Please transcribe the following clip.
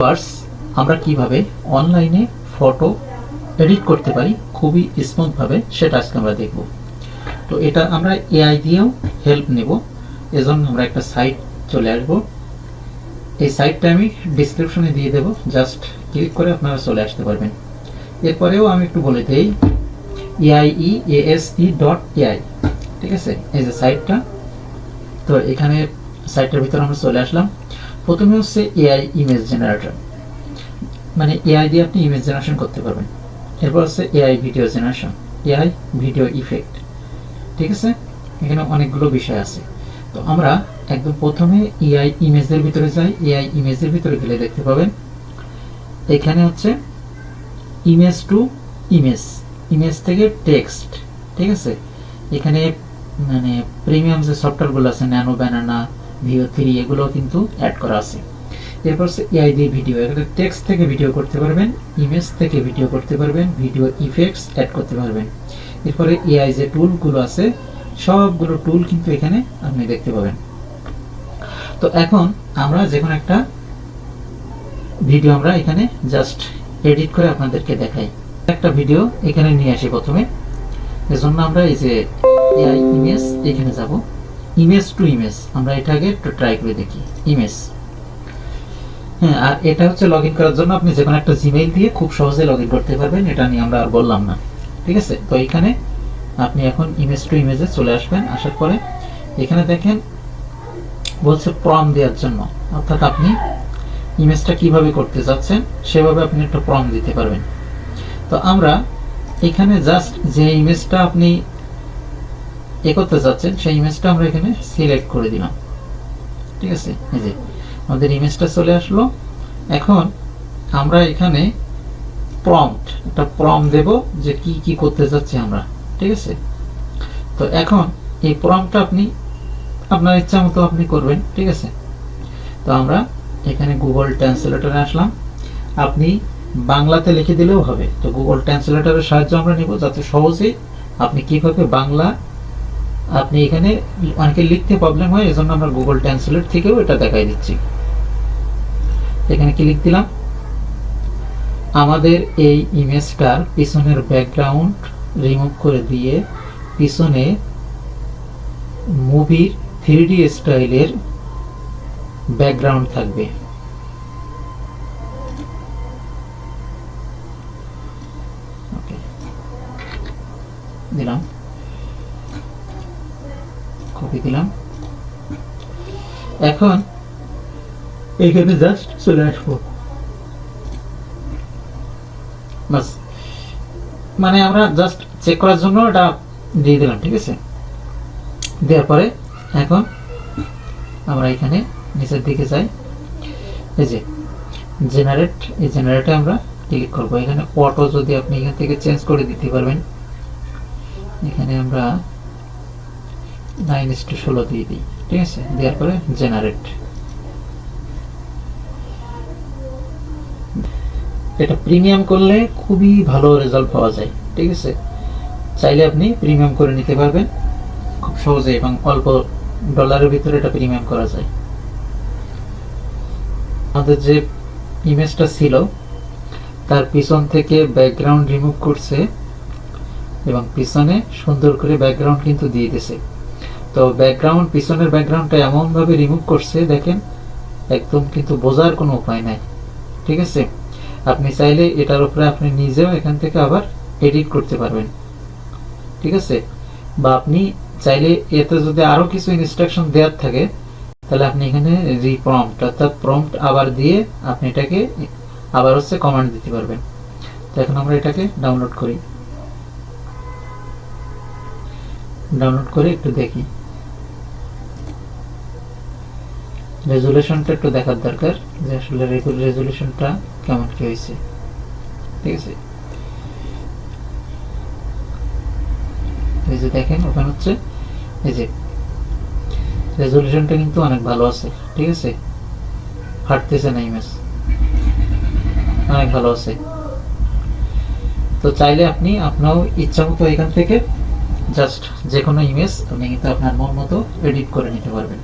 Viewers, আমরা কিভাবে অনলাইনে ফটো এডিট করতে পারি খুবই স্মুথ ভাবে সেটা আজকে আমরা দেখব। তো এটা আমরা এআই দিয়েও হেল্প নেব, এজন্য আমরা একটা সাইট চলে আসব। এই সাইটটা আমি ডিসক্রিপশনে দিয়ে দেব, জাস্ট ক্লিক করে আপনারা চলে আসতে পারবেন। এরপরেও আমি একটু বলে দেই, AIEASE.ai, ঠিক আছে, এই যে সাইটটা। তো এখানে সাইটটার ভিতরে আমরা চলে আসলাম। প্রথমে হচ্ছে এআই ইমেজ জেনারেটর, মানে এআই দিয়ে আপনি ইমেজ জেনারেশন করতে পারবেন। এরপর হচ্ছে AI video generation, AI video effect, ঠিক আছে। এখানে অনেকগুলো বিষয় আছে। তো আমরা একদম প্রথমে এআই ইমেজের ভিতরে যাই। এআই ইমেজের ভিতরে গেলে দেখতে পাবেন এখানে হচ্ছে ইমেজ টু ইমেজ, ইমেজ থেকে টেক্সট, ঠিক আছে। এখানে মানে প্রিমিয়াম যে সফটওয়্যারগুলো আছে, ন্যানো ব্যানানা, ভিও3, এগুলো কিন্তু অ্যাড করা আছে। এরপর এআই দিয়ে ভিডিও, এখানে টেক্সট থেকে ভিডিও করতে পারবেন, ইমেজ থেকে ভিডিও করতে পারবেন, ভিডিও ইফেক্টস অ্যাড করতে পারবেন। এরপরে এআই যে টুলগুলো আছে সবগুলো টুল কিন্তু এখানে আপনি দেখতে পাবেন। তো এখন আমরা যে কোনো একটা ভিডিও আমরা এখানে জাস্ট এডিট করে আপনাদেরকে দেখাই। একটা ভিডিও এখানে নিয়ে আসি প্রথমে, এজন্য আমরা এই যে এআই ইমেজ এখানে যাব, ইমেজ টু ইমেজ আমরা এটাকে একটু ট্রাই করে দেখি। ইমেজ, হ্যাঁ, আর এটা হচ্ছে লগ ইন করার জন্য আপনি যে কোনো একটা জিমেইল দিয়ে খুব সহজে লগ ইন করতে পারবেন, এটা নিয়ে আমরা আর বললাম না, ঠিক আছে। তো এখানে আপনি এখন ইমেজ টু ইমেজে চলে আসবেন। আসার পরে এখানে দেখেন বলছে প্রম্পট দেওয়ার জন্য, অর্থাৎ আপনি ইমেজটা কিভাবে করতে যাচ্ছেন সেভাবে আপনি একটা প্রম্পট দিতে পারবেন। তো আমরা এখানে জাস্ট যে ইমেজটা আপনি করতে যাচ্ছেন সেই ইমেজটা আমরা এখানে সিলেক্ট করে দিলাম, ঠিক আছে। এই যে আমাদের ইমেজটা চলে আসলো। এখন আমরা এখানে একটা প্রম্পট দেব যে কি কি করতে যাচ্ছি আমরা, ঠিক আছে। তো এখন এই প্রম্পটটা আপনি আপনার ইচ্ছা মতো আপনি করবেন, ঠিক আছে। তো আমরা এখানে গুগল ট্রান্সলেটরে আসলাম। আপনি বাংলাতে লিখে দিলেও হবে। তো গুগল ট্রান্সলেটরের সাহায্য আমরা নিব, যাতে সহজেই আপনি কিভাবে বাংলা, আপনি এখানে অনেকে লিখতে প্রবলেম হয়, এজন্য আমরা গুগল ট্রান্সলেট থেকেও এটা দেখাই দিচ্ছি। এখানে ক্লিক দিলাম। আমাদের এই ইমেজটার পিছনের ব্যাকগ্রাউন্ড রিমুভ করে দিয়ে পিছনে মুভির 3D স্টাইলের ব্যাকগ্রাউন্ড থাকবে। ওকে, দিলাম, কপি দিলাম। এখন এখানে জাস্ট চলে আসবো, বাস, মানে আমরা জাস্ট চেক করার জন্য এটা দিয়ে দিলাম, ঠিক আছে। দেওয়ার পরে এখন আমরা এখানে নিচের দিকে যাই, এই যে জেনারেট, এই জেনারেটে আমরা ক্লিক করবো। এখানে অটো যদি আপনি এখান থেকে চেঞ্জ করে দিতে পারবেন। এখানে আমরা 9:16 দিয়ে দিই, ঠিক আছে। দেওয়ার পরে জেনারেট, এটা প্রিমিয়াম করলে খুবই ভালো রেজাল্ট পাওয়া যায়, ঠিক আছে। চাইলে আপনি প্রিমিয়াম করে নিতে পারবেন খুব সহজে, এবং অল্প ডলারের ভিতরে এটা প্রিমিয়াম করা যায়। আমাদের যে ইমেজটা ছিল তার পিছন থেকে ব্যাকগ্রাউন্ড রিমুভ করছে এবং পিছনে সুন্দর করে ব্যাকগ্রাউন্ড কিন্তু দিয়ে দিয়েছে। তো ব্যাকগ্রাউন্ড, পিছনের ব্যাকগ্রাউন্ডটা এমন ভাবে রিমুভ করছে দেখেন, একদম কিন্তু বোঝার কোনো উপায় নাই, ঠিক আছে। আপনি চাইলে এটার উপরে আপনি নিজেও এখান থেকে আবার এডিট করতে পারবেন, ঠিক আছে। বা আপনি চাইলে এতে যদি আরো কিছু ইনস্ট্রাকশন দেওয়ার থাকে তাহলে আপনি এখানে রিপ্রম্পট, অর্থাৎ প্রম্পট আবার দিয়ে আপনি এটাকে আবার হচ্ছে কমান্ড দিতে পারবেন। তো এখন আমরা এটাকে ডাউনলোড করি, ডাউনলোড করে একটু দেখি। রেজুলেশনটা একটু দেখার দরকার যে আসলে রেজুলেশনটা কেমন কি হয়েছে, ঠিক আছে। এই যে দেখেন ওখানে হচ্ছে এই যে রেজুলেশনটা কিন্তু অনেক ভালো আছে, ঠিক আছে, ফাটতেছে না, ইমেজ অনেক ভালো আছে। তো চাইলে আপনি আপনার ইচ্ছা মতো এখান থেকে জাস্ট যে কোনো ইমেজ আপনি কিন্তু আপনার মন মতো এডিট করে নিতে পারবেন।